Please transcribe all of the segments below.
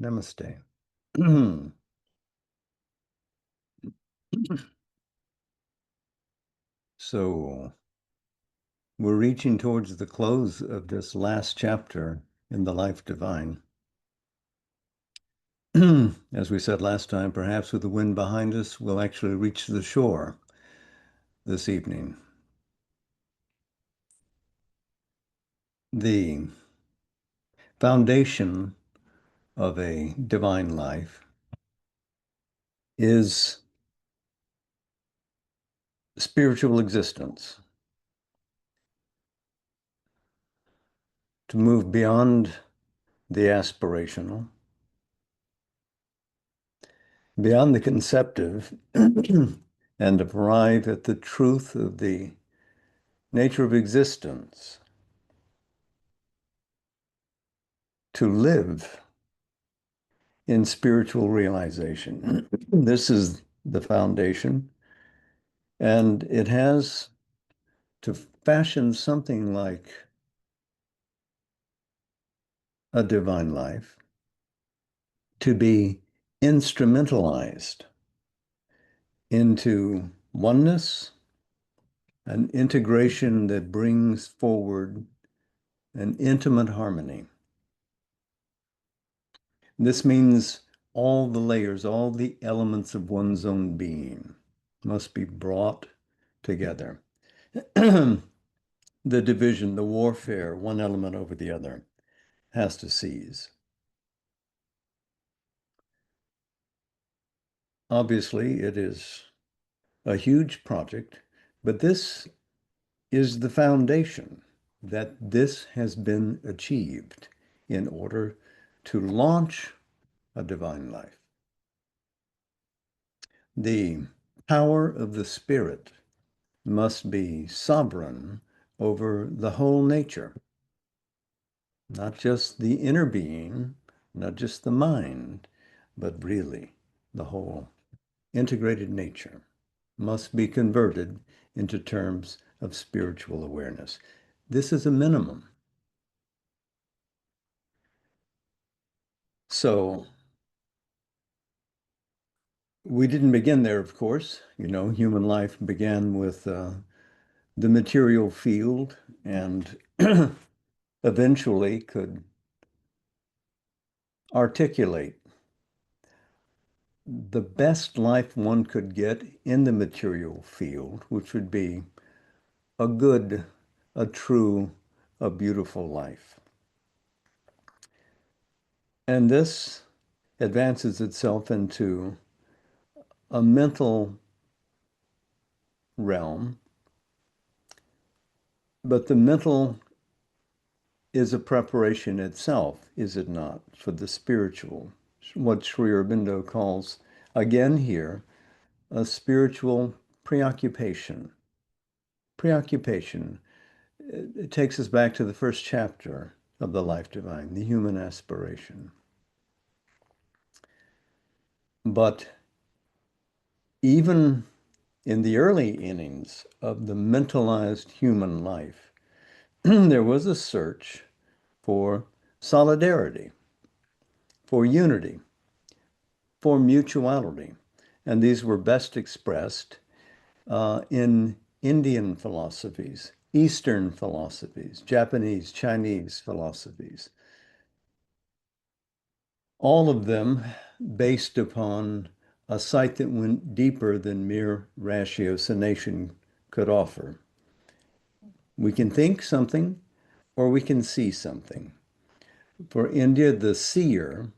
Namaste. So we're reaching towards the close of this last chapter in the Life Divine. As we said last time, perhaps with the wind behind us, we'll actually reach the shore this evening. The foundation of a divine life is spiritual existence. To move beyond the aspirational, beyond the conceptive, and arrive at the truth of the nature of existence, to live in spiritual realization. This is the foundation, and it has to fashion something like a divine life to be instrumentalized into oneness, an integration that brings forward an intimate harmony. This means all the layers, all the elements of one's own being must be brought together. The division, the warfare, one element over the other, has to cease. Obviously, it is a huge project, but this is the foundation that this has been achieved in order to launch a divine life. The power of the Spirit must be sovereign over the whole nature, not just the inner being, not just the mind, but really the whole integrated nature must be converted into terms of spiritual awareness. This is a minimum. So we didn't begin there, of course. You know, human life began with the material field and eventually could articulate the best life one could get in the material field, which would be a good, a true, a beautiful life. And this advances itself into a mental realm, but the mental is a preparation itself, is it not, for the spiritual, what Sri Aurobindo calls, again here, a spiritual preoccupation. Preoccupation, it takes us back to the first chapter of the Life Divine, the human aspiration. But even in the early innings of the mentalized human life, there was a search for solidarity, for unity, for mutuality. And these were best expressed in Indian philosophies, Eastern philosophies, Japanese, Chinese philosophies. All of them based upon a sight that went deeper than mere ratiocination could offer. We can think something or we can see something. For India, the seer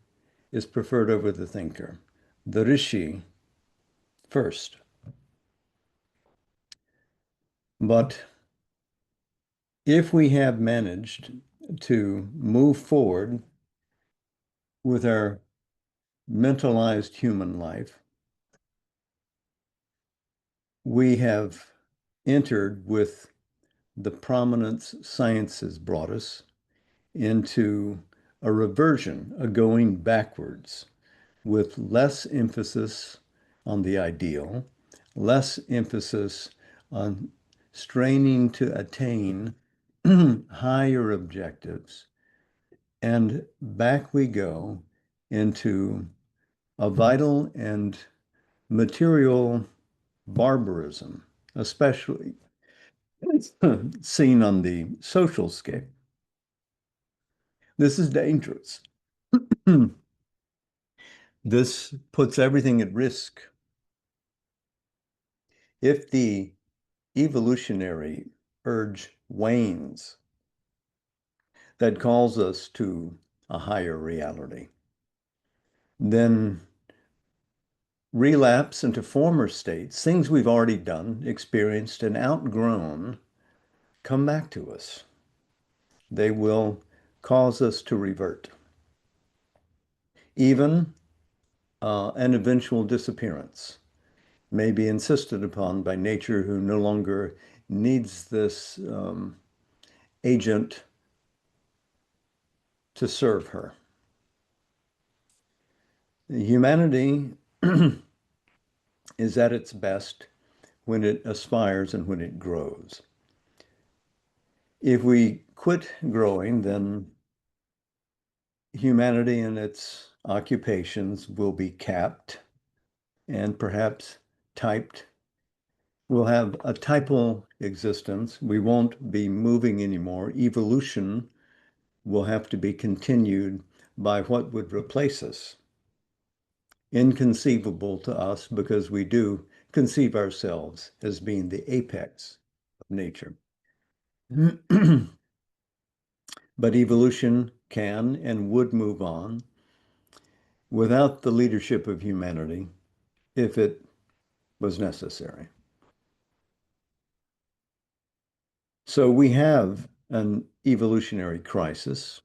is preferred over the thinker, the rishi first. But if we have managed to move forward with our mentalized human life, we have entered with the prominence science has brought us into a reversion, a going backwards, with less emphasis on the ideal, less emphasis on straining to attain higher objectives. And back we go into a vital and material barbarism, especially seen on the social scale. This is dangerous. This puts everything at risk. If the evolutionary urge wanes that calls us to a higher reality, then relapse into former states, things we've already done, experienced, and outgrown, come back to us. They will cause us to revert, even an eventual disappearance may be insisted upon by nature, who no longer needs this agent to serve her. Humanity is at its best when it aspires and when it grows. If we quit growing, then humanity and its occupations will be capped and perhaps typed. We'll have a typal existence. We won't be moving anymore. Evolution will have to be continued by what would replace us. Inconceivable to us because we do conceive ourselves as being the apex of nature. But evolution can and would move on without the leadership of humanity if it was necessary. So we have an evolutionary crisis,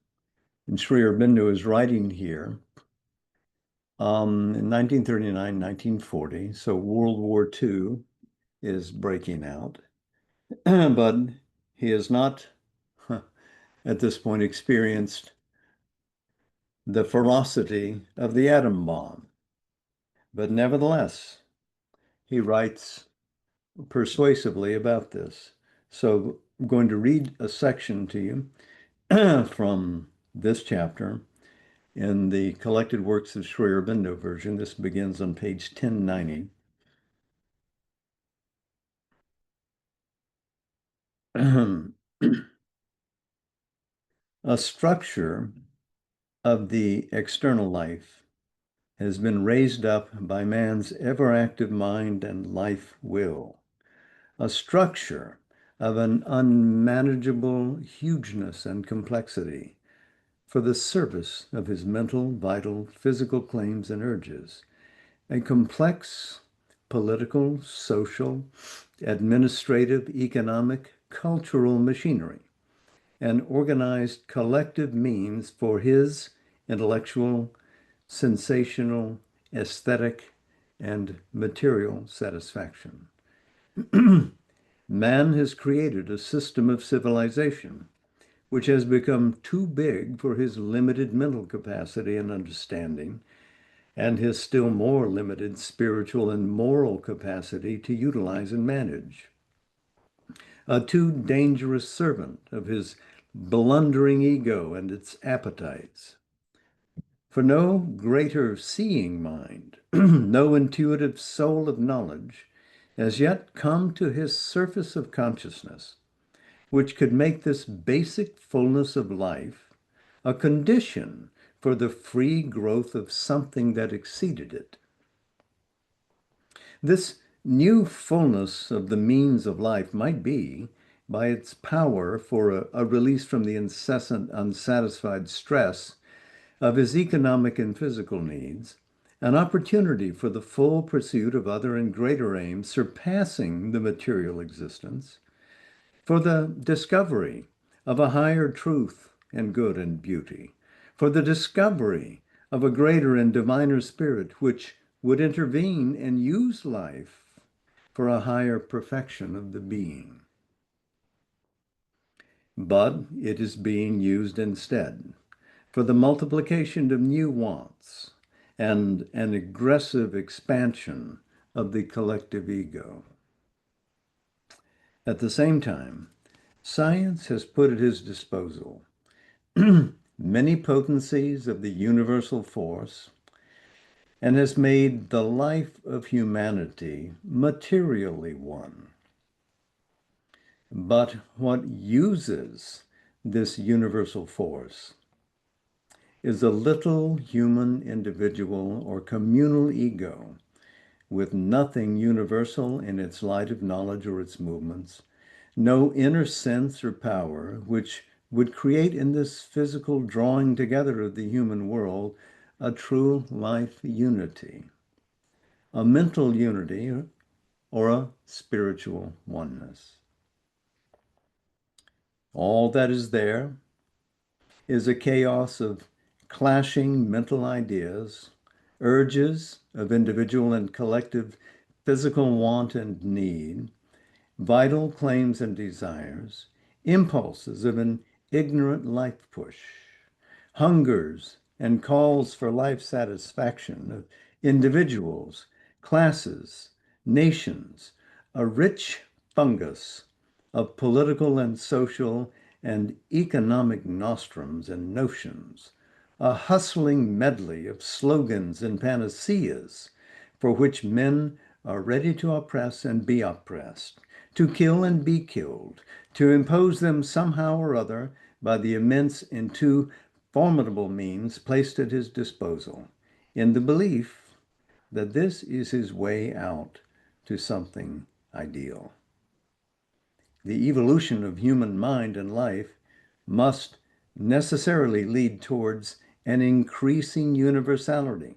and Sri Aurobindo is writing here in 1939, 1940. So World War II is breaking out, but he has not, at this point, experienced the ferocity of the atom bomb. But nevertheless, he writes persuasively about this. So I'm going to read a section to you from this chapter in the Collected Works of Sri Aurobindo version. This begins on page 1090. A structure of the external life has been raised up by man's ever-active mind and life will. A structure of an unmanageable hugeness and complexity for the service of his mental, vital, physical claims and urges. A complex political, social, administrative, economic, cultural machinery, an organized collective means for his intellectual, sensational, aesthetic, and material satisfaction. Man has created a system of civilization which has become too big for his limited mental capacity and understanding, and his still more limited spiritual and moral capacity to utilize and manage. A too dangerous servant of his blundering ego and its appetites. For no greater seeing mind, no intuitive soul of knowledge has yet come to his surface of consciousness, which could make this basic fullness of life a condition for the free growth of something that exceeded it. This new fullness of the means of life might be, by its power for a release from the incessant, unsatisfied stress of his economic and physical needs, an opportunity for the full pursuit of other and greater aims surpassing the material existence, for the discovery of a higher truth and good and beauty, for the discovery of a greater and diviner spirit which would intervene and use life for a higher perfection of the being. But it is being used instead for the multiplication of new wants and an aggressive expansion of the collective ego. At the same time, science has put at his disposal many potencies of the universal force and has made the life of humanity materially one. But what uses this universal force is a little human individual or communal ego with nothing universal in its light of knowledge or its movements, no inner sense or power which would create in this physical drawing together of the human world a true life unity, a mental unity, or a spiritual oneness. All that is there is a chaos of clashing mental ideas, urges of individual and collective physical want and need, vital claims and desires, impulses of an ignorant life push, hungers and calls for life satisfaction of individuals, classes, nations, a rich fungus of political and social and economic nostrums and notions, a hustling medley of slogans and panaceas for which men are ready to oppress and be oppressed, to kill and be killed, to impose them somehow or other by the immense and too formidable means placed at his disposal, in the belief that this is his way out to something ideal. The evolution of human mind and life must necessarily lead towards an increasing universality,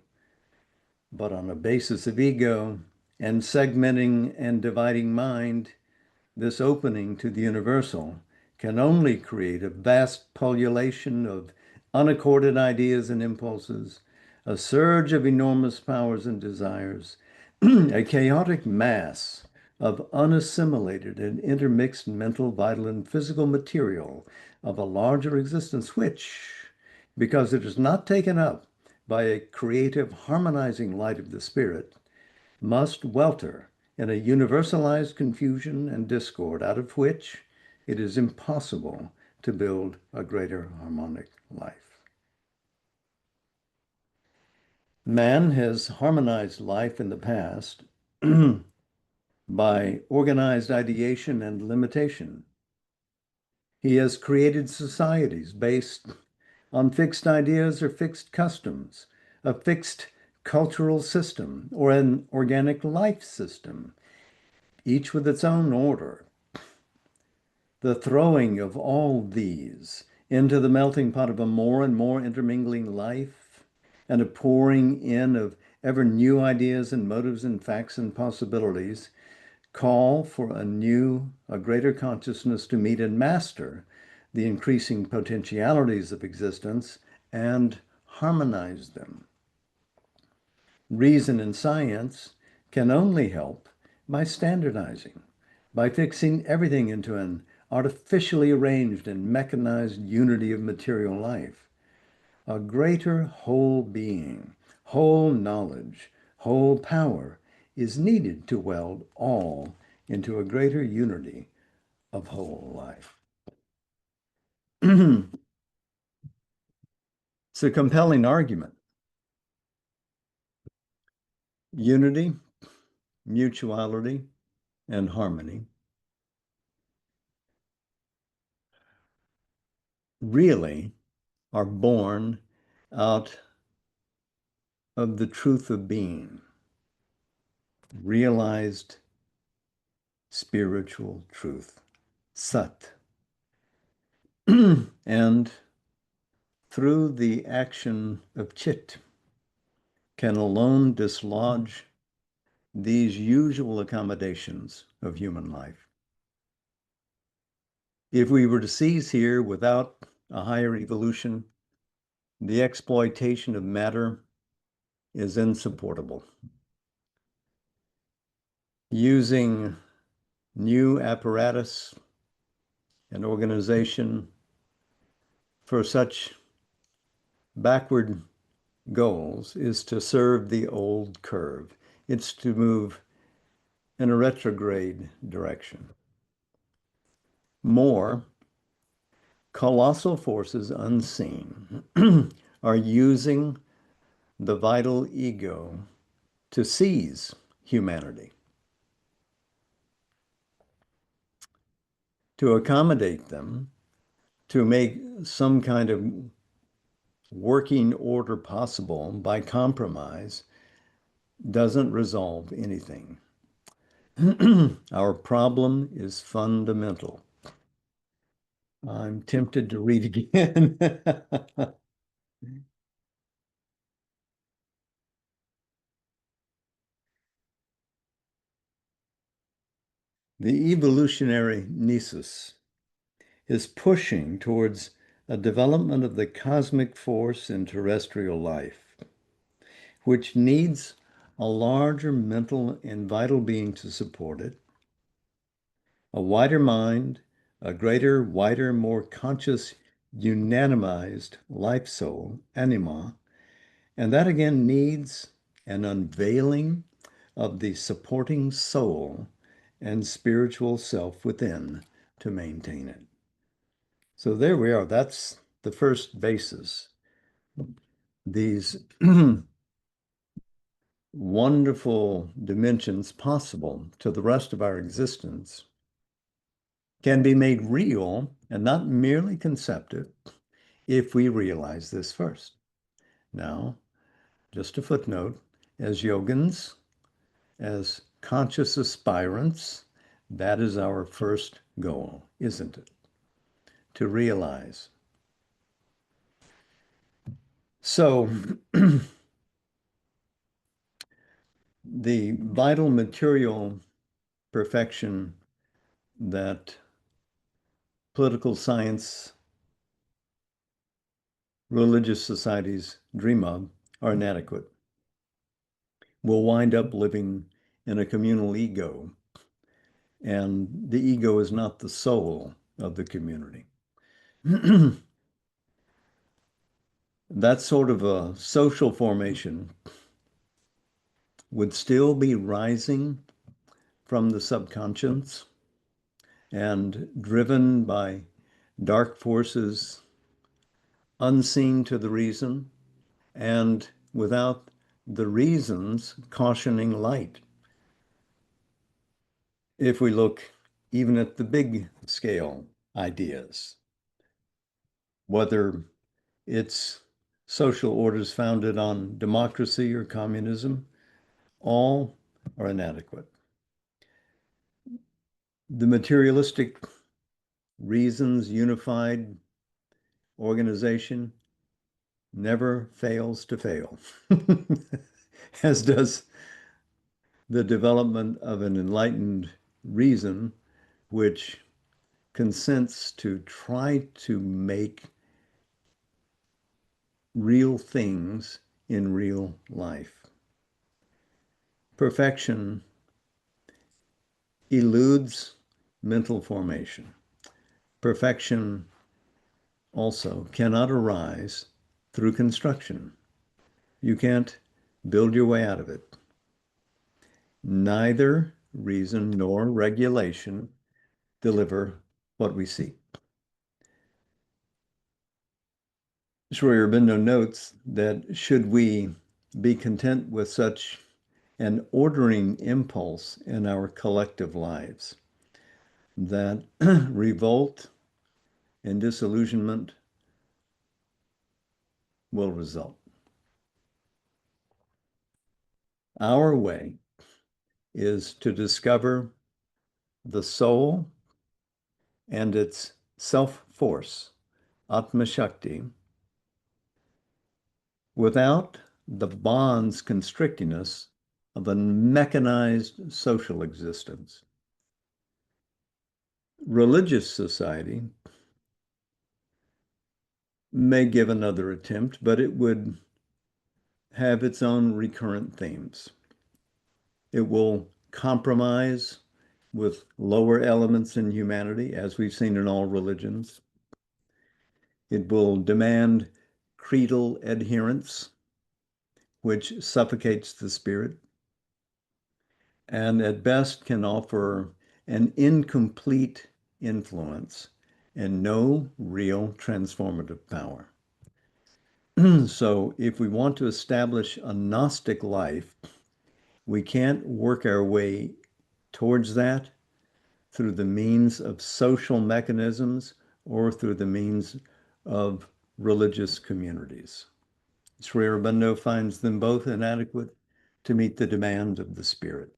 but on a basis of ego and segmenting and dividing mind, this opening to the universal can only create a vast pullulation of unaccorded ideas and impulses, a surge of enormous powers and desires, a chaotic mass of unassimilated and intermixed mental, vital, and physical material of a larger existence, which, because it is not taken up by a creative, harmonizing light of the Spirit, must welter in a universalized confusion and discord out of which it is impossible to build a greater harmonic life. Man has harmonized life in the past by organized ideation and limitation. He has created societies based on fixed ideas or fixed customs, a fixed cultural system, or an organic life system, each with its own order. The throwing of all these into the melting pot of a more and more intermingling life and a pouring in of ever new ideas and motives and facts and possibilities call for a greater consciousness to meet and master the increasing potentialities of existence and harmonize them. Reason and science can only help by standardizing, by fixing everything into an artificially arranged and mechanized unity of material life. A greater whole being, whole knowledge, whole power is needed to weld all into a greater unity of whole life. It's a compelling argument. Unity, mutuality, and harmony really are born out of the truth of being, realized spiritual truth, Sat. And through the action of Chit can alone dislodge these usual accommodations of human life. If we were to cease here without a higher evolution, the exploitation of matter is insupportable. Using new apparatus and organization for such backward goals is to serve the old curve. It's to move in a retrograde direction. More Colossal forces unseen are using the vital ego to seize humanity, to accommodate them, to make some kind of working order possible by compromise doesn't resolve anything. Our problem is fundamental. I'm tempted to read again. The evolutionary nisus is pushing towards a development of the cosmic force in terrestrial life, which needs a larger mental and vital being to support it, a wider mind, a greater, wider, more conscious, unanimized life soul, anima, and that again needs an unveiling of the supporting soul and spiritual self within to maintain it. So there we are. That's the first basis. These wonderful dimensions possible to the rest of our existence can be made real and not merely conceptive if we realize this first. Now, just a footnote, as yogins, as conscious aspirants, that is our first goal, isn't it? To realize. So, the vital material perfection that political science, religious societies dream of are inadequate. We'll wind up living in a communal ego, and the ego is not the soul of the community. That sort of a social formation would still be rising from the subconscious and driven by dark forces unseen to the reason and without the reasons cautioning light. If we look even at the big scale ideas, whether it's social orders founded on democracy or communism, all are inadequate. The materialistic reasons unified organization never fails to fail, as does the development of an enlightened reason which consents to try to make real things in real life. Perfection eludes mental formation. Perfection also cannot arise through construction. You can't build your way out of it. Neither reason nor regulation deliver what we seek. Sri Aurobindo notes that should we be content with such an ordering impulse in our collective lives, that revolt and disillusionment will result. Our way is to discover the soul and its self-force, Atma Shakti, without the bonds constricting us of a mechanized social existence. Religious society may give another attempt, but it would have its own recurrent themes. It will compromise with lower elements in humanity, as we've seen in all religions. It will demand creedal adherence, which suffocates the spirit, and at best can offer an incomplete influence and no real transformative power. So if we want to establish a Gnostic life, we can't work our way towards that through the means of social mechanisms or through the means of religious communities. Sri Aurobindo finds them both inadequate to meet the demand of the spirit.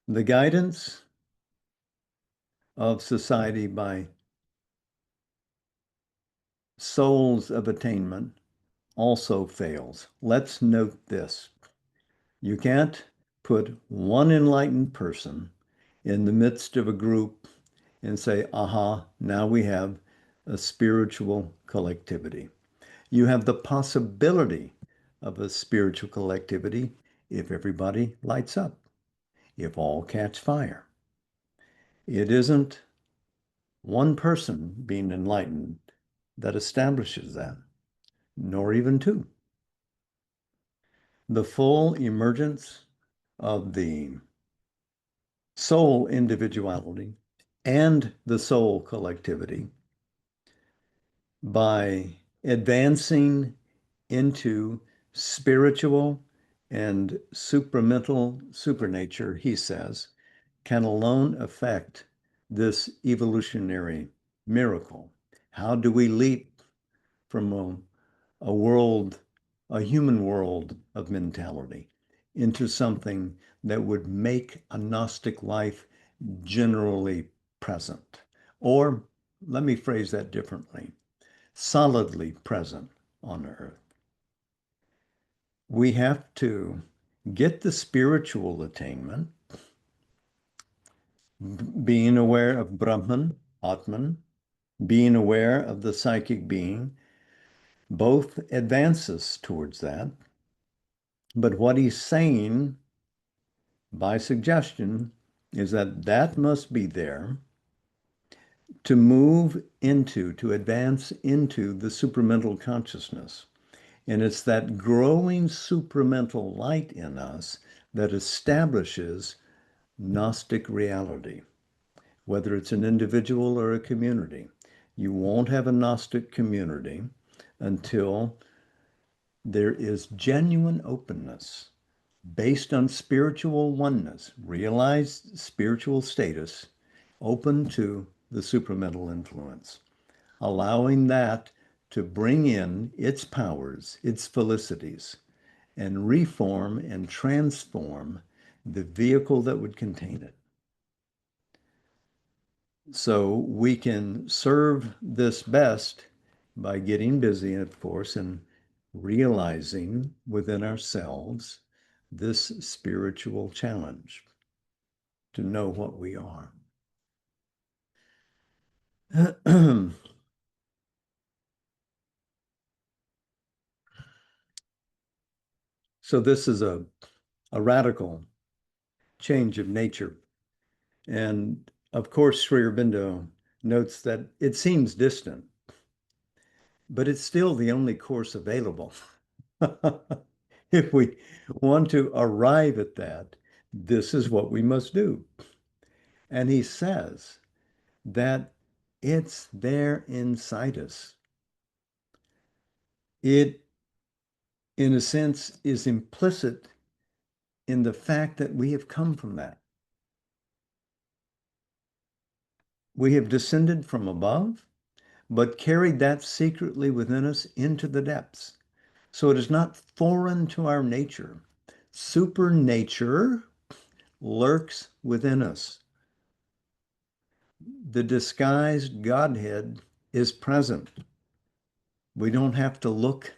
The guidance of society by souls of attainment also fails. Let's note this. You can't put one enlightened person in the midst of a group and say, aha, now we have a spiritual collectivity. You have the possibility of a spiritual collectivity if everybody lights up, if all catch fire. It isn't one person being enlightened that establishes that, nor even two. The full emergence of the soul individuality and the soul collectivity by advancing into spiritual and supramental supernature, he says, can alone affect this evolutionary miracle. How do we leap from a world, a human world of mentality into something that would make a Gnostic life generally present? Or let me phrase that differently, solidly present on earth. We have to get the spiritual attainment, being aware of Brahman, Atman, being aware of the psychic being, both advances towards that. But what he's saying by suggestion is that that must be there to move into, to advance into the supramental consciousness. And it's that growing supramental light in us that establishes Gnostic reality, whether it's an individual or a community. You won't have a Gnostic community until there is genuine openness based on spiritual oneness, realized spiritual status, open to the supramental influence, allowing that to bring in its powers, its felicities, and reform and transform the vehicle that would contain it. So we can serve this best by getting busy, of course, and realizing within ourselves this spiritual challenge to know what we are. So this is a radical change of nature. And of course, Sri Aurobindo notes that it seems distant, but it's still the only course available. If we want to arrive at that, this is what we must do. And he says that it's there inside us. It, in a sense, is implicit in the fact that we have come from that. We have descended from above, but carried that secretly within us into the depths. So it is not foreign to our nature. Supernature lurks within us. The disguised Godhead is present. We don't have to look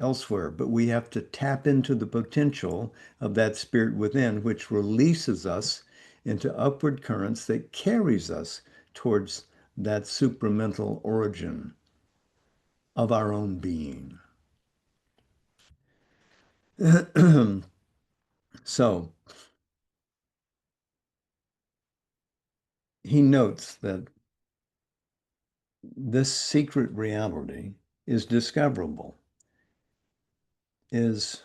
elsewhere, but we have to tap into the potential of that spirit within, which releases us into upward currents that carries us towards that supramental origin of our own being. So he notes that this secret reality is discoverable, is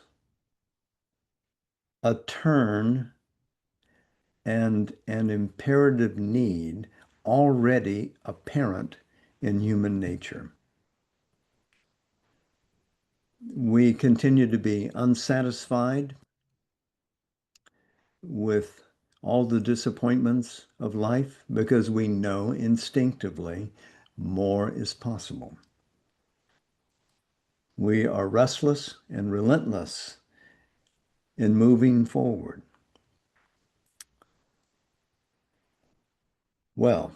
a turn and an imperative need already apparent in human nature. We continue to be unsatisfied with all the disappointments of life because we know instinctively more is possible. We are restless and relentless in moving forward. Well,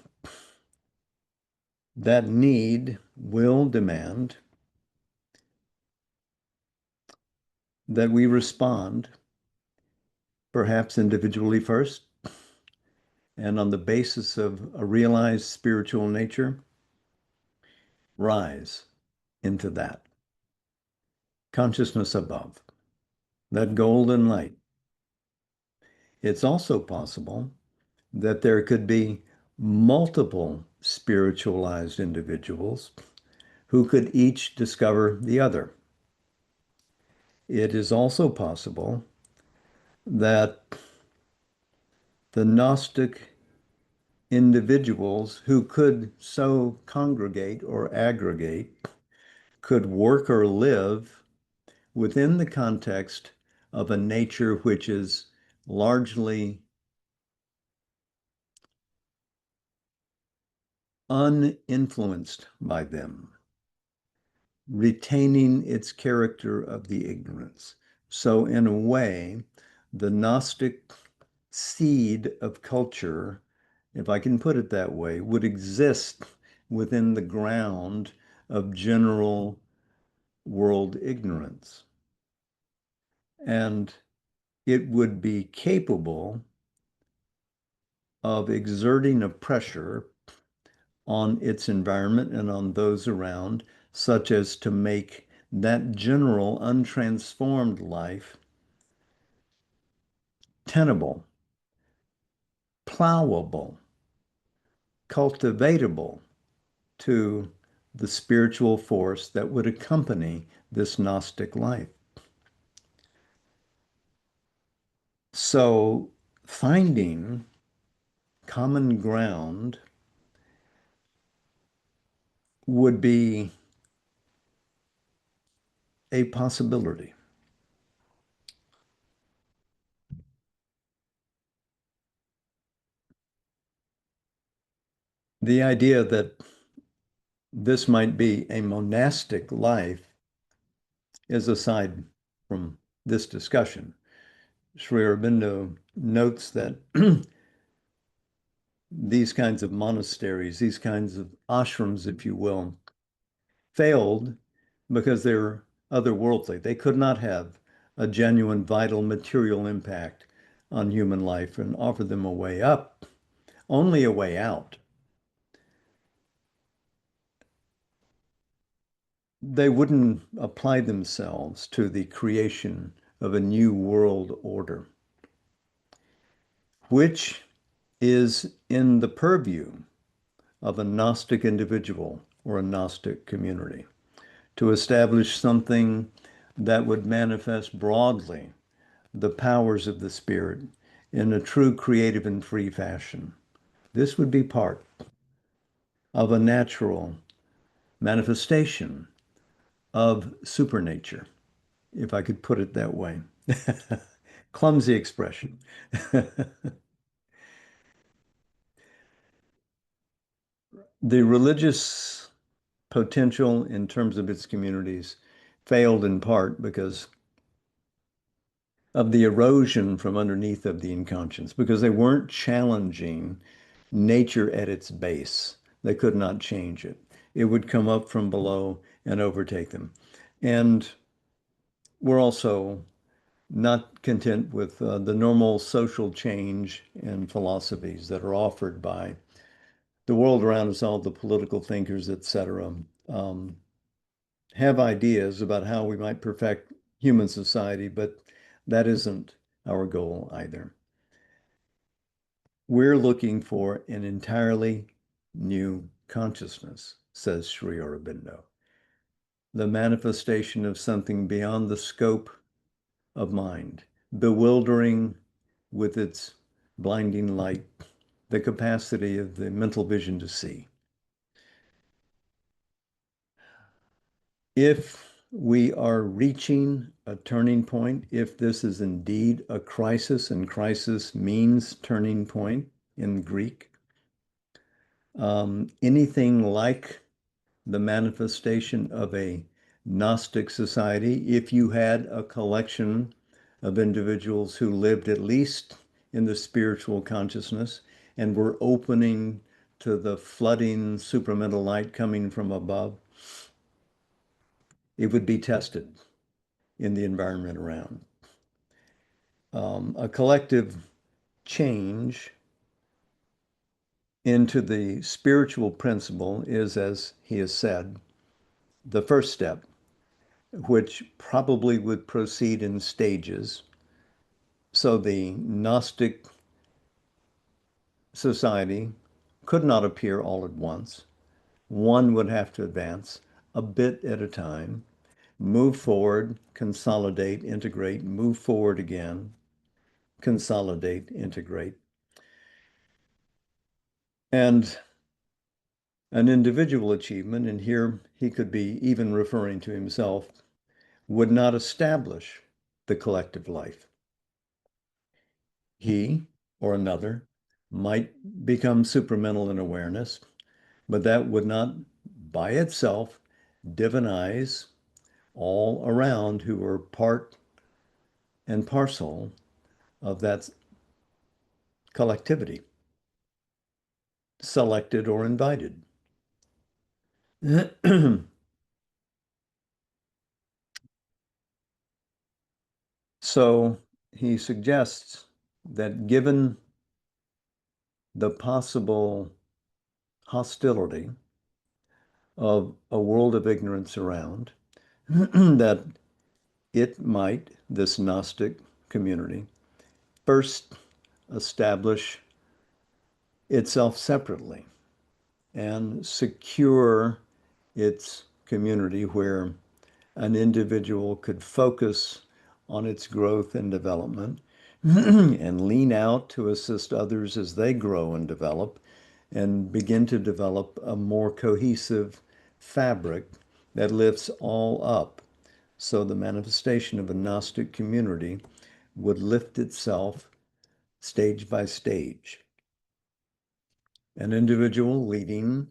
that need will demand that we respond, perhaps individually first, and on the basis of a realized spiritual nature, rise into that consciousness above, that golden light. It's also possible that there could be multiple spiritualized individuals who could each discover the other. It is also possible that the Gnostic individuals who could so congregate or aggregate could work or live within the context of a nature which is largely uninfluenced by them, retaining its character of the ignorance. So, in a way, the Gnostic seed of culture, if I can put it that way, would exist within the ground of general world ignorance. And it would be capable of exerting a pressure on its environment and on those around, such as to make that general untransformed life tenable, plowable, cultivatable to the spiritual force that would accompany this Gnostic life. So finding common ground would be a possibility. The idea that this might be a monastic life is aside from this discussion. Sri Aurobindo notes that these kinds of monasteries, these kinds of ashrams, if you will, failed because they're otherworldly. They could not have a genuine, vital, material impact on human life and offer them a way up, only a way out. They wouldn't apply themselves to the creation of a new world order, which is in the purview of a Gnostic individual or a Gnostic community, to establish something that would manifest broadly the powers of the Spirit in a true creative and free fashion. This would be part of a natural manifestation of supernature, if I could put it that way. Clumsy expression. The religious potential in terms of its communities failed in part because of the erosion from underneath of the inconscience, because they weren't challenging nature at its base. They could not change it. It would come up from below and overtake them. And we're also not content with the normal social change and philosophies that are offered by the world around us, all the political thinkers, etc., have ideas about how we might perfect human society, but that isn't our goal either. We're looking for an entirely new consciousness, says Sri Aurobindo, the manifestation of something beyond the scope of mind, bewildering with its blinding light, the capacity of the mental vision to see. If we are reaching a turning point, if this is indeed a crisis, and crisis means turning point in Greek, anything like the manifestation of a Gnostic society, if you had a collection of individuals who lived at least in the spiritual consciousness and were opening to the flooding supramental light coming from above, it would be tested in the environment around. A collective change into the spiritual principle is, as he has said, the first step, which probably would proceed in stages. So the Gnostic society could not appear all at once. One would have to advance a bit at a time, move forward, consolidate, integrate, move forward again, consolidate, integrate. And an individual achievement, and here he could be even referring to himself, would not establish the collective life. He or another might become supramental in awareness, but that would not by itself divinize all around who are part and parcel of that collectivity, selected or invited. So he suggests that given the possible hostility of a world of ignorance around, that it might, this Gnostic community, first establish itself separately and secure its community where an individual could focus on its growth and development and lean out to assist others as they grow and develop and begin to develop a more cohesive fabric that lifts all up. So the manifestation of a Gnostic community would lift itself stage by stage. An individual leading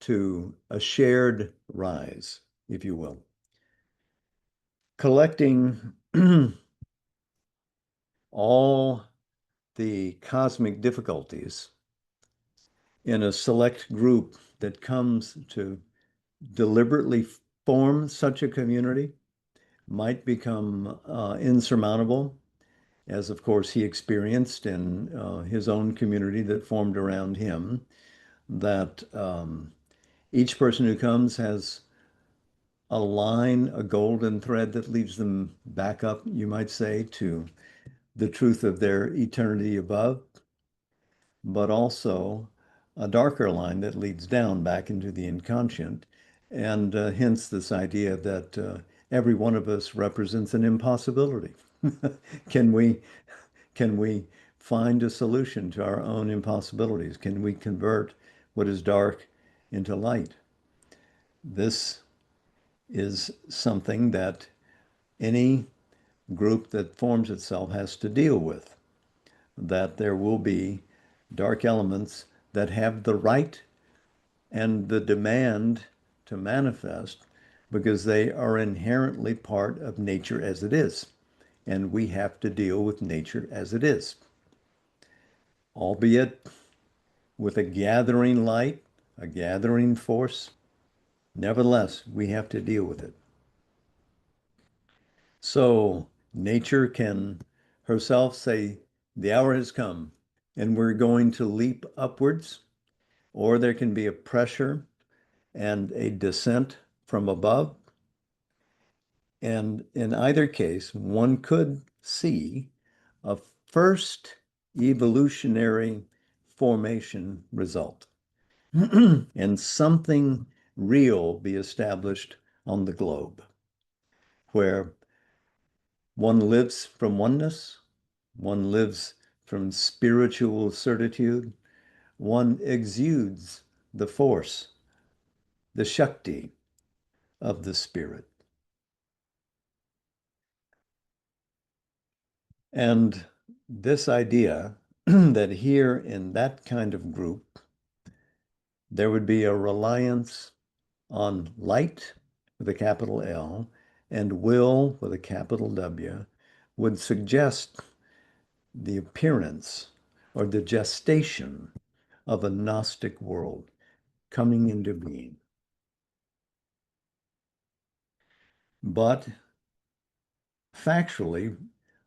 to a shared rise, if you will. Collecting all the cosmic difficulties in a select group that comes to deliberately form such a community might become insurmountable, as of course he experienced in his own community that formed around him, that each person who comes has a line, a golden thread that leads them back up, you might say, to the truth of their eternity above, but also a darker line that leads down back into the inconscient. And hence this idea that every one of us represents an impossibility. Can we can we find a solution to our own impossibilities? Can we convert what is dark into light? This is something that any group that forms itself has to deal with, that there will be dark elements that have the right and the demand to manifest because they are inherently part of nature as it is. And we have to deal with nature as it is, albeit with a gathering light, a gathering force. Nevertheless, we have to deal with it. So nature can herself say, the hour has come and we're going to leap upwards, or there can be a pressure and a descent from above. And in either case, one could see a first evolutionary formation result and something real be established on the globe where one lives from oneness, one lives from spiritual certitude, one exudes the force, the Shakti of the spirit. And this idea that here in that kind of group, there would be a reliance on light with a capital L and will with a capital W would suggest the appearance or the gestation of a Gnostic world coming into being. But factually,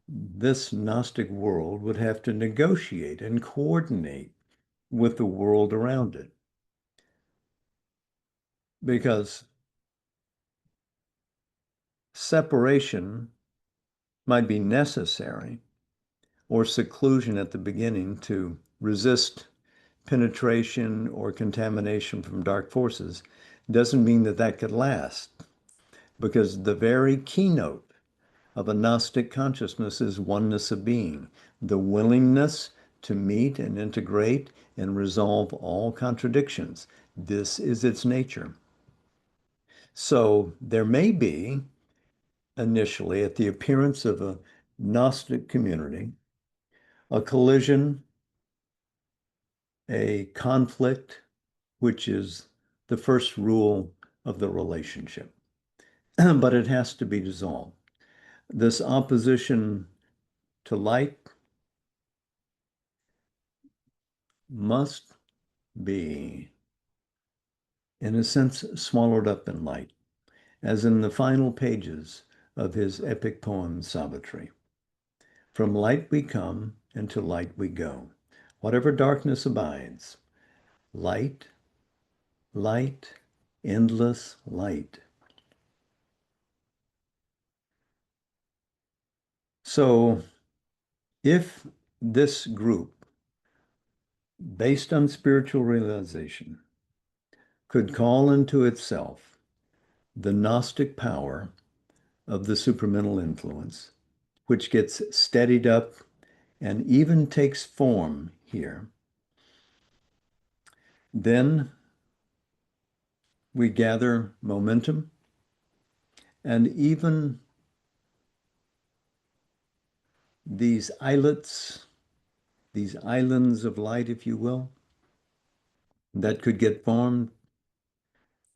this Gnostic world would have to negotiate and coordinate with the world around it. Because separation might be necessary or seclusion at the beginning to resist penetration or contamination from dark forces doesn't mean that that could last, because the very keynote of a Gnostic consciousness is oneness of being, the willingness to meet and integrate and resolve all contradictions. This is its nature. So there may be, initially, at the appearance of a Gnostic community, a collision, a conflict, which is the first rule of the relationship. But it has to be dissolved. This opposition to light must be, in a sense, swallowed up in light, as in the final pages of his epic poem, Savitri. From light we come, and to light we go. Whatever darkness abides, light, light, endless light. So if this group, based on spiritual realization, could call into itself the Gnostic power of the supramental influence, which gets steadied up and even takes form here, then we gather momentum and even these islets, these islands of light, if you will, that could get formed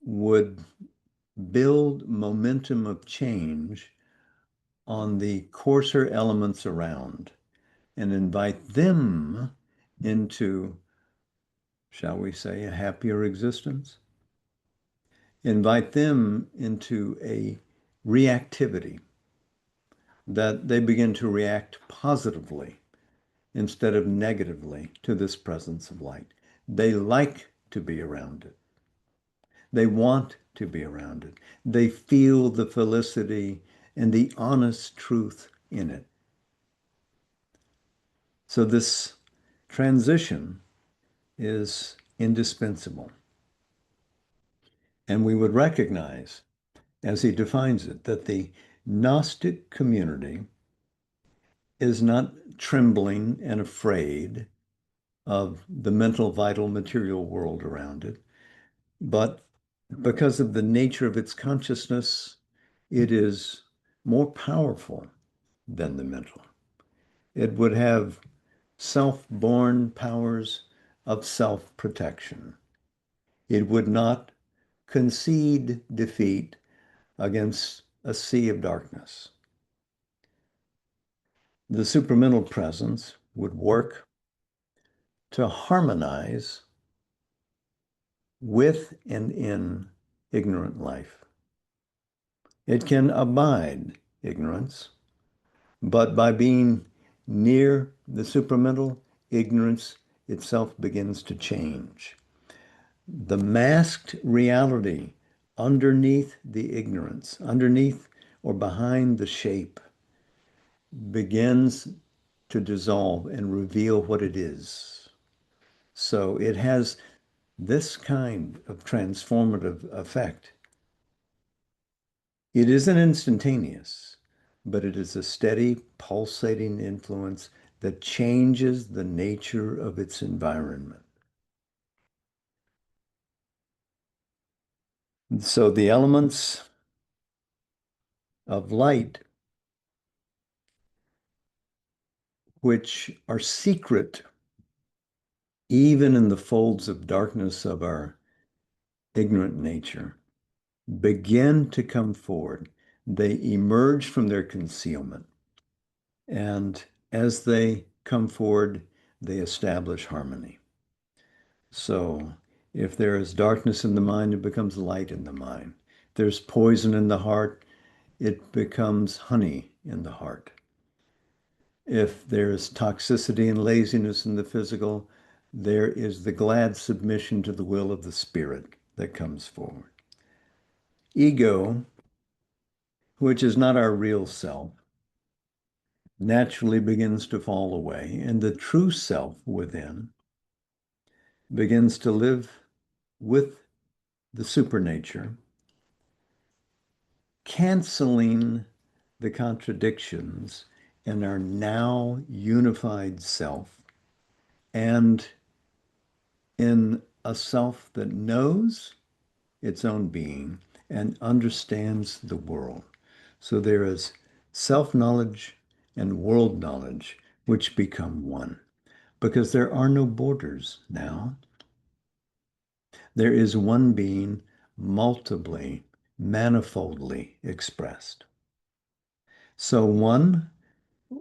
would build momentum of change on the coarser elements around and invite them into, shall we say, a happier existence. Invite them into a reactivity, that they begin to react positively instead of negatively to this presence of light. They like to be around it. They want to be around it. They feel the felicity and the honest truth in it. So this transition is indispensable. And we would recognize, as he defines it, that the Gnostic community is not trembling and afraid of the mental, vital, material world around it, but because of the nature of its consciousness, it is more powerful than the mental. It would have self-born powers of self-protection. It would not concede defeat against a sea of darkness. The supramental presence would work to harmonize with and in ignorant life. It can abide ignorance, but by being near the supramental, ignorance itself begins to change. The masked reality underneath the ignorance, underneath or behind the shape, begins to dissolve and reveal what it is. So it has this kind of transformative effect. It isn't instantaneous, but it is a steady, pulsating influence that changes the nature of its environment. So the elements of light, which are secret even in the folds of darkness of our ignorant nature, begin to come forward. They emerge from their concealment. And as they come forward, they establish harmony. So if there is darkness in the mind, it becomes light in the mind. If there's poison in the heart, it becomes honey in the heart. If there's toxicity and laziness in the physical, there is the glad submission to the will of the spirit that comes forward. Ego, which is not our real self, naturally begins to fall away, and the true self within begins to live with the supernature, canceling the contradictions in our now unified self and in a self that knows its own being and understands the world. So there is self-knowledge and world knowledge, which become one, because there are no borders now. There is one being multiply, manifoldly expressed. So one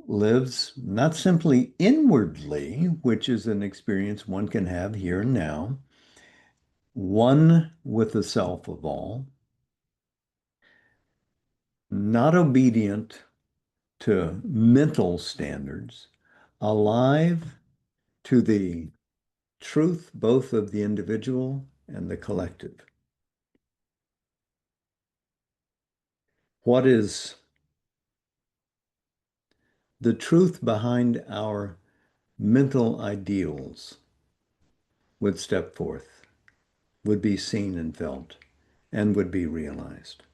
lives not simply inwardly, which is an experience one can have here and now, one with the self of all, not obedient to mental standards, alive to the truth both of the individual and the collective. What is the truth behind our mental ideals would step forth, would be seen and felt, and would be realized.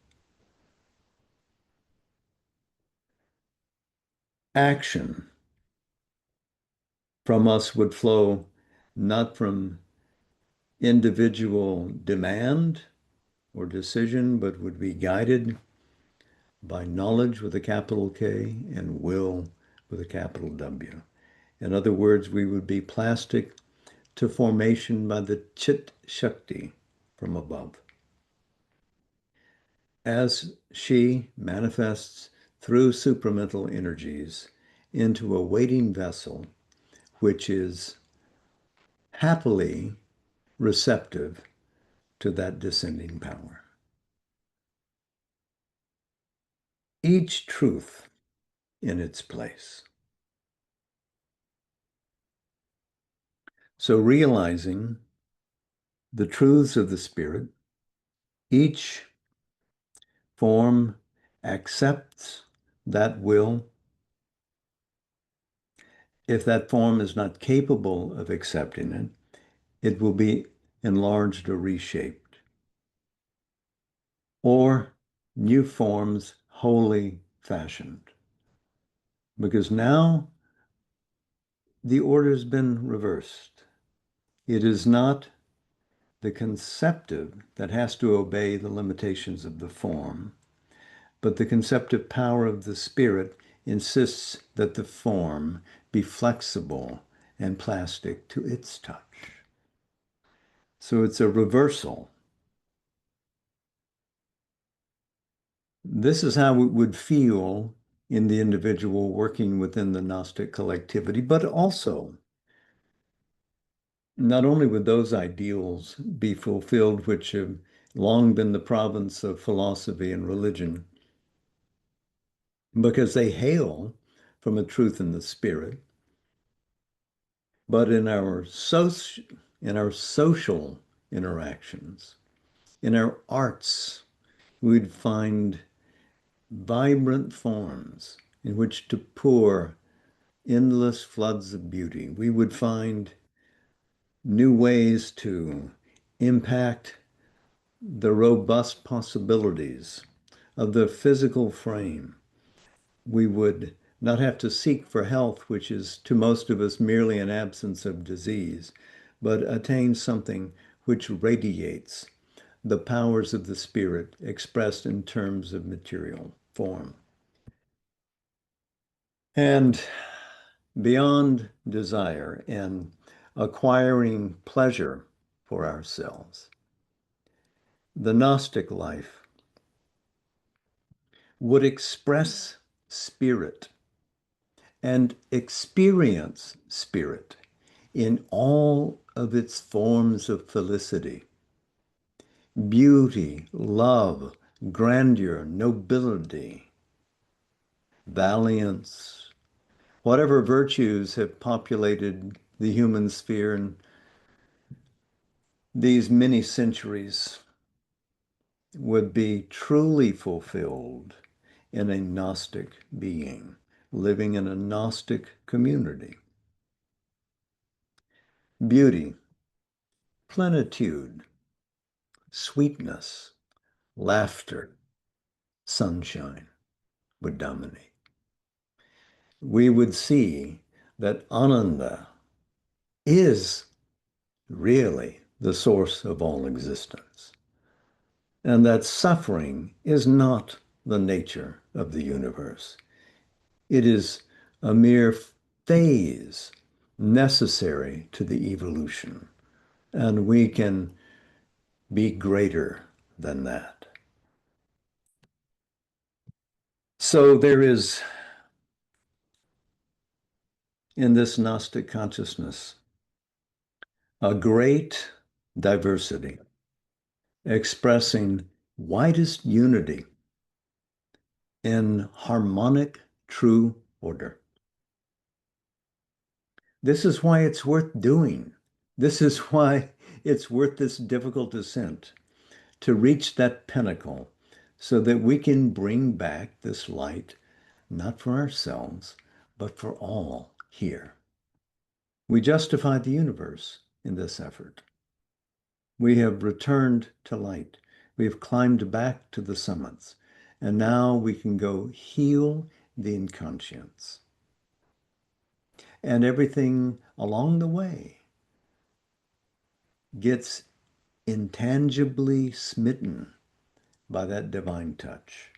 Action from us would flow not from individual demand or decision, but would be guided by knowledge with a capital K and will with a capital W. In other words, we would be plastic to formation by the Chit Shakti from above. As she manifests through supramental energies into a waiting vessel, which is happily receptive to that descending power. Each truth in its place. So realizing the truths of the Spirit, each form accepts that will. If that form is not capable of accepting it, it will be enlarged or reshaped, or new forms wholly fashioned. Because now the order has been reversed. It is not the conceptive that has to obey the limitations of the form, but the conceptive power of the spirit insists that the form be flexible and plastic to its touch. So it's a reversal. This is how it would feel in the individual working within the Gnostic collectivity, but also not only would those ideals be fulfilled, which have long been the province of philosophy and religion, because they hail from a truth in the spirit, but in our social interactions, in our arts, we'd find vibrant forms in which to pour endless floods of beauty. We would find new ways to impact the robust possibilities of the physical frame. We would not have to seek for health, which is to most of us merely an absence of disease, but attain something which radiates the powers of the spirit expressed in terms of material form. And beyond desire and acquiring pleasure for ourselves, the Gnostic life would express spirit and experience spirit in all of its forms of felicity, beauty, love, grandeur, nobility, valiance, whatever virtues have populated the human sphere in these many centuries would be truly fulfilled in a Gnostic being, living in a Gnostic community. Beauty, plenitude, sweetness, laughter, sunshine would dominate. We would see that Ananda is really the source of all existence, and that suffering is not the nature of the universe. It is a mere phase necessary to the evolution, and we can be greater than that. So there is, in this Gnostic consciousness, a great diversity expressing widest unity in harmonic true order. This is why it's worth doing. This is why it's worth this difficult ascent to reach that pinnacle so that we can bring back this light, not for ourselves, but for all here. We justify the universe in this effort. We have returned to light. We have climbed back to the summits. And now we can go heal the inconscience. And everything along the way gets intangibly smitten by that divine touch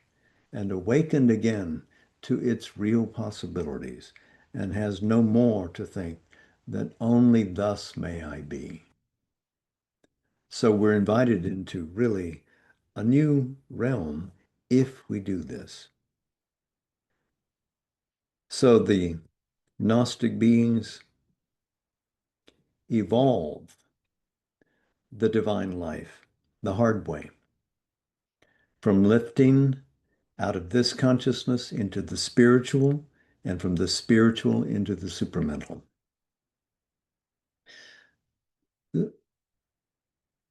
and awakened again to its real possibilities and has no more to think that only thus may I be. So we're invited into really a new realm if we do this. So the Gnostic beings evolve the divine life the hard way, from lifting out of this consciousness into the spiritual and from the spiritual into the supramental.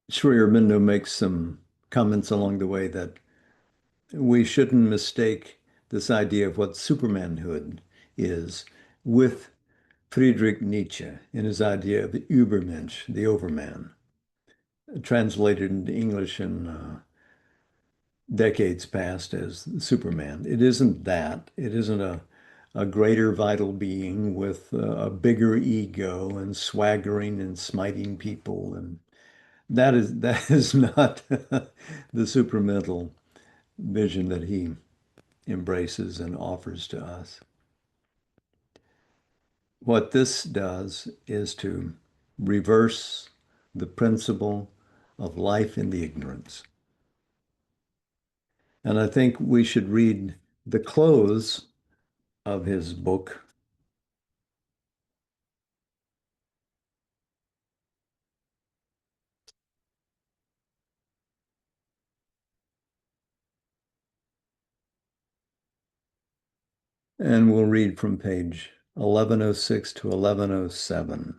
Sri Aurobindo makes some comments along the way that we shouldn't mistake this idea of what supermanhood is with Friedrich Nietzsche in his idea of the Übermensch, the overman, translated into English in decades past as Superman. It isn't that. It isn't a greater vital being with a bigger ego and swaggering and smiting people. And that is not the supramental vision that he embraces and offers to us. What this does is to reverse the principle of life in the ignorance. And I think we should read the close of his book. And we'll read from page 1106 to 1107.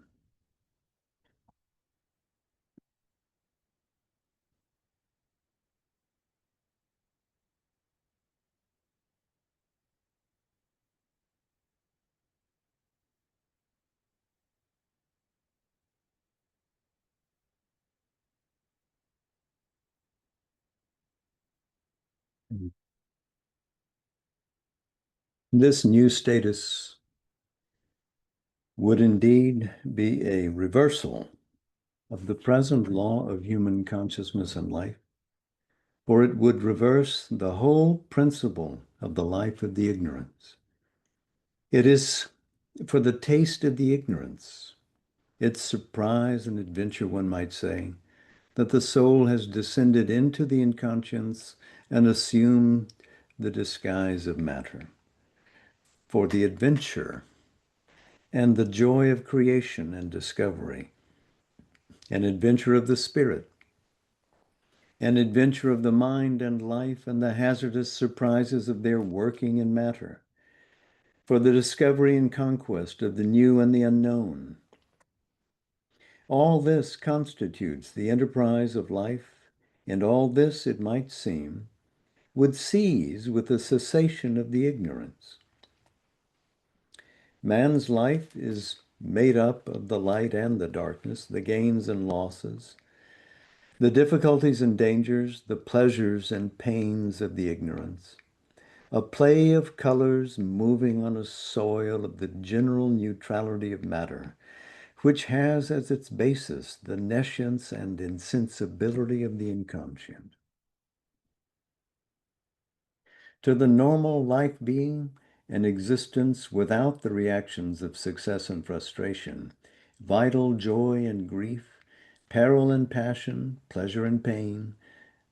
This new status would indeed be a reversal of the present law of human consciousness and life, for it would reverse the whole principle of the life of the ignorance. It is for the taste of the ignorance, its surprise and adventure, one might say, that the soul has descended into the inconscience and assumed the disguise of matter. For the adventure and the joy of creation and discovery, an adventure of the spirit, an adventure of the mind and life, and the hazardous surprises of their working in matter, for the discovery and conquest of the new and the unknown. All this constitutes the enterprise of life, and all this, it might seem, would cease with the cessation of the ignorance. Man's life is made up of the light and the darkness, the gains and losses, the difficulties and dangers, the pleasures and pains of the ignorance, a play of colors moving on a soil of the general neutrality of matter, which has as its basis the nescience and insensibility of the inconscient. To the normal life being, an existence without the reactions of success and frustration, vital joy and grief, peril and passion, pleasure and pain,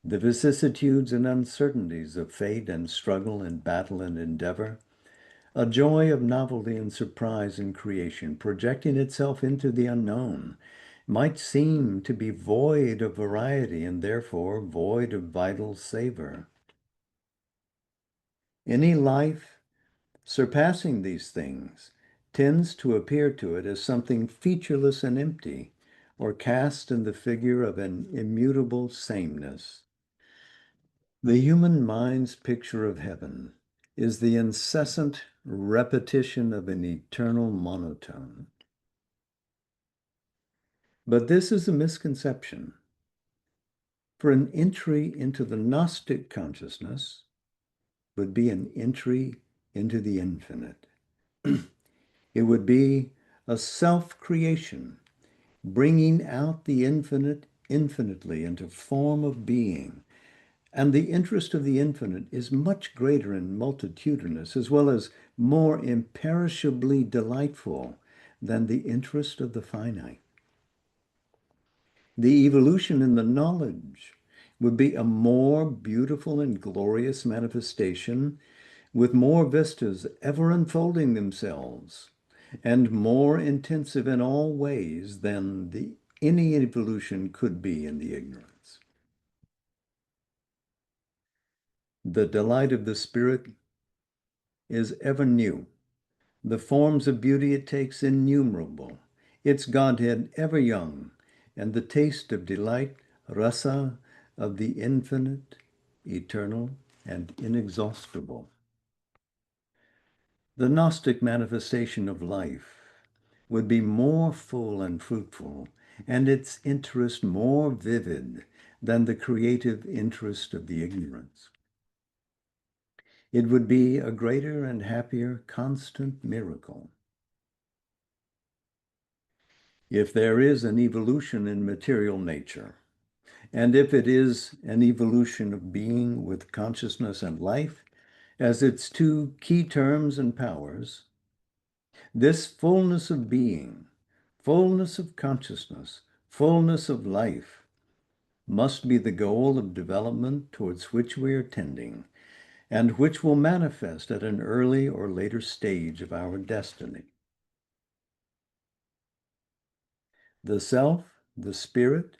the vicissitudes and uncertainties of fate and struggle and battle and endeavor, a joy of novelty and surprise in creation, projecting itself into the unknown, might seem to be void of variety and therefore void of vital savor. Any life surpassing these things tends to appear to it as something featureless and empty, or cast in the figure of an immutable sameness. The human mind's picture of heaven is the incessant repetition of an eternal monotone. But this is a misconception. For an entry into the Gnostic consciousness would be an entry into the infinite. It would be a self-creation, bringing out the infinite infinitely into form of being. And the interest of the infinite is much greater and multitudinous, as well as more imperishably delightful than the interest of the finite. The evolution in the knowledge would be a more beautiful and glorious manifestation, with more vistas ever unfolding themselves, and more intensive in all ways than any evolution could be in the ignorance. The delight of the spirit is ever new. The forms of beauty it takes innumerable, its Godhead ever young, and the taste of delight, rasa, of the infinite, eternal, and inexhaustible. The Gnostic manifestation of life would be more full and fruitful, and its interest more vivid than the creative interest of the ignorance. It would be a greater and happier constant miracle. If there is an evolution in material nature, and if it is an evolution of being with consciousness and life as its two key terms and powers, this fullness of being, fullness of consciousness, fullness of life, must be the goal of development towards which we are tending, and which will manifest at an early or later stage of our destiny. The self, the spirit,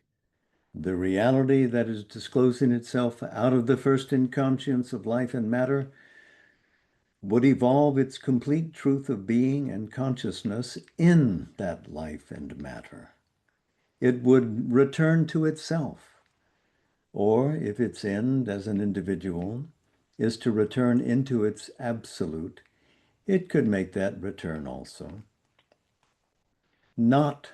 the reality that is disclosing itself out of the first inconscience of life and matter, would evolve its complete truth of being and consciousness in that life and matter. It would return to itself, or if its end as an individual is to return into its absolute, it could make that return also. Not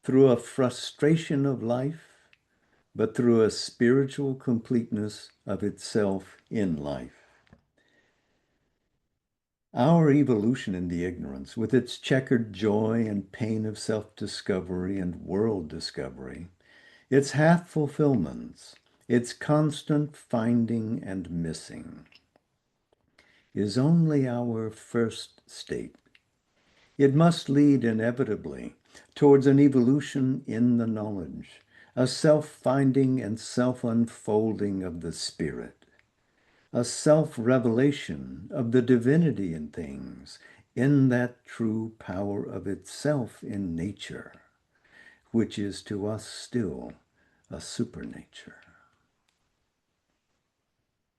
through a frustration of life, but through a spiritual completeness of itself in life. Our evolution in the ignorance, with its checkered joy and pain of self-discovery and world discovery, its half-fulfillments, its constant finding and missing, is only our first state. It must lead inevitably towards an evolution in the knowledge, a self-finding and self-unfolding of the spirit, a self-revelation of the divinity in things, in that true power of itself in nature, which is to us still a supernature.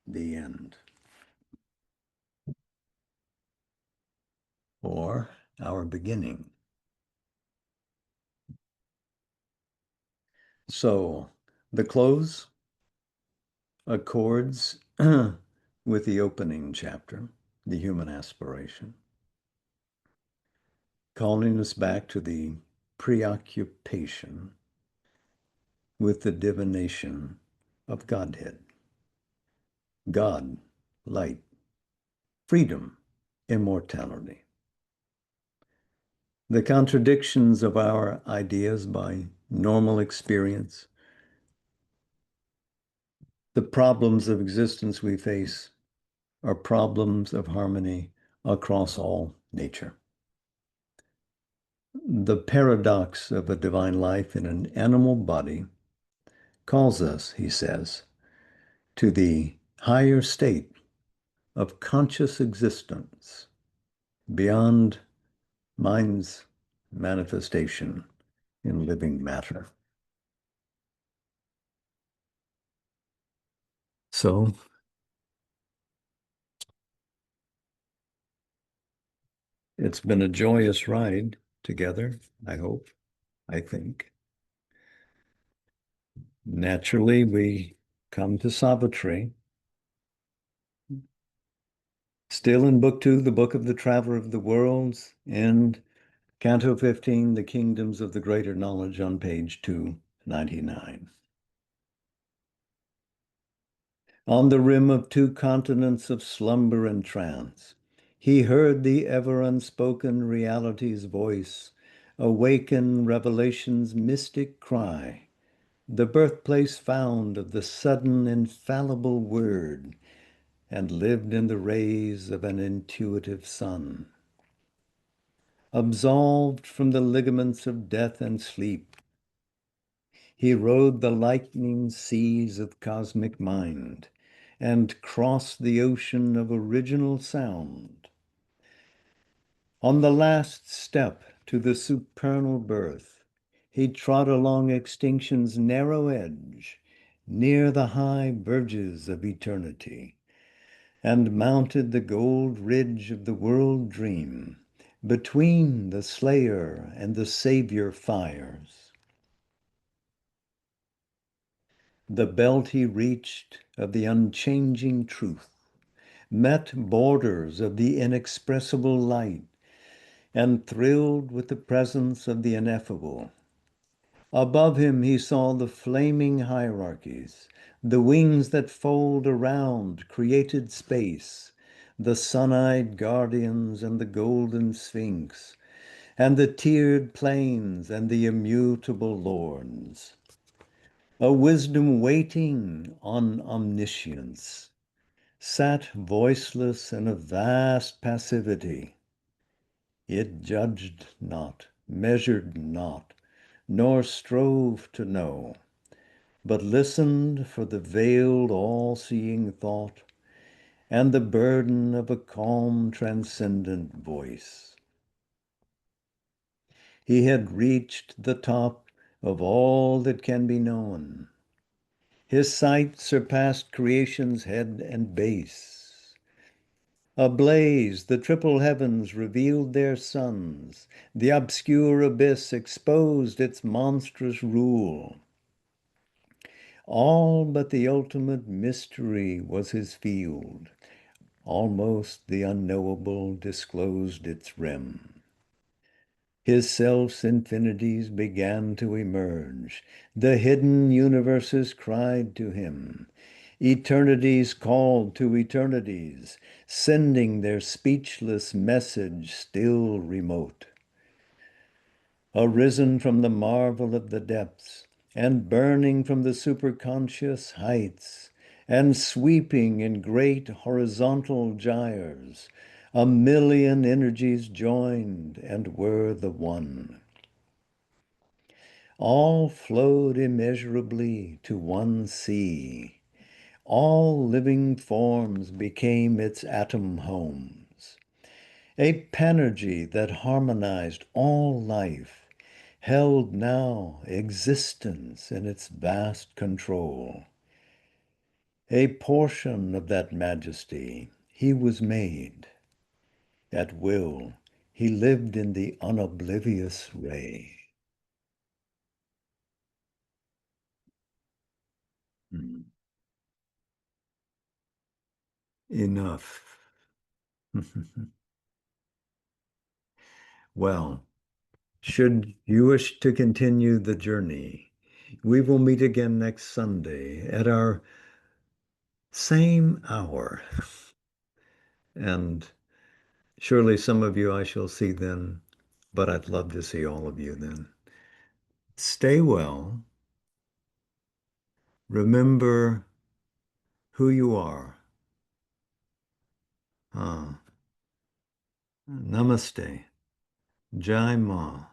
The end. Or our beginning. So, the close accords with the opening chapter, the human aspiration, calling us back to the preoccupation with the divination of Godhead. God, light, freedom, immortality. The contradictions of our ideas by normal experience, the problems of existence we face are problems of harmony across all nature. The paradox of a divine life in an animal body calls us, he says, to the higher state of conscious existence beyond mind's manifestation in living matter. So it's been a joyous ride together, I hope, I think. Naturally, we come to Savitri, still in Book 2, the Book of the Traveler of the Worlds, and Canto 15, The Kingdoms of the Greater Knowledge, on page 299. On the rim of two continents of slumber and trance, he heard the ever unspoken reality's voice, awaken revelation's mystic cry, the birthplace found of the sudden infallible word, and lived in the rays of an intuitive sun. Absolved from the ligaments of death and sleep, he rode the lightning seas of cosmic mind and crossed the ocean of original sound. On the last step to the supernal birth, he trod along extinction's narrow edge, near the high verges of eternity, and mounted the gold ridge of the world dream, between the slayer and the savior fires. The belt he reached of the unchanging truth met borders of the inexpressible light and thrilled with the presence of the ineffable. Above him he saw the flaming hierarchies, the wings that fold around created space, the sun-eyed guardians and the golden sphinx, and the tiered plains and the immutable lords. A wisdom waiting on omniscience sat voiceless in a vast passivity. It judged not, measured not, nor strove to know, but listened for the veiled all-seeing thought and the burden of a calm transcendent voice. He had reached the top of all that can be known. His sight surpassed creation's head and base. Ablaze, the triple heavens revealed their suns. The obscure abyss exposed its monstrous rule. All but the ultimate mystery was his field. Almost the unknowable disclosed its rim. His self's infinities began to emerge. The hidden universes cried to him. Eternities called to eternities, sending their speechless message still remote. Arisen from the marvel of the depths, and burning from the superconscious heights, and sweeping in great horizontal gyres, a million energies joined and were the one. All flowed immeasurably to one sea. All living forms became its atom homes. A panergy that harmonized all life held now existence in its vast control. A portion of that majesty he was made. At will, he lived in the unoblivious ray. Hmm. Enough. Well, should you wish to continue the journey, we will meet again next Sunday at our same hour. And surely some of you I shall see then, but I'd love to see all of you then. Stay well. Remember who you are. Ah, namaste. Jai Ma.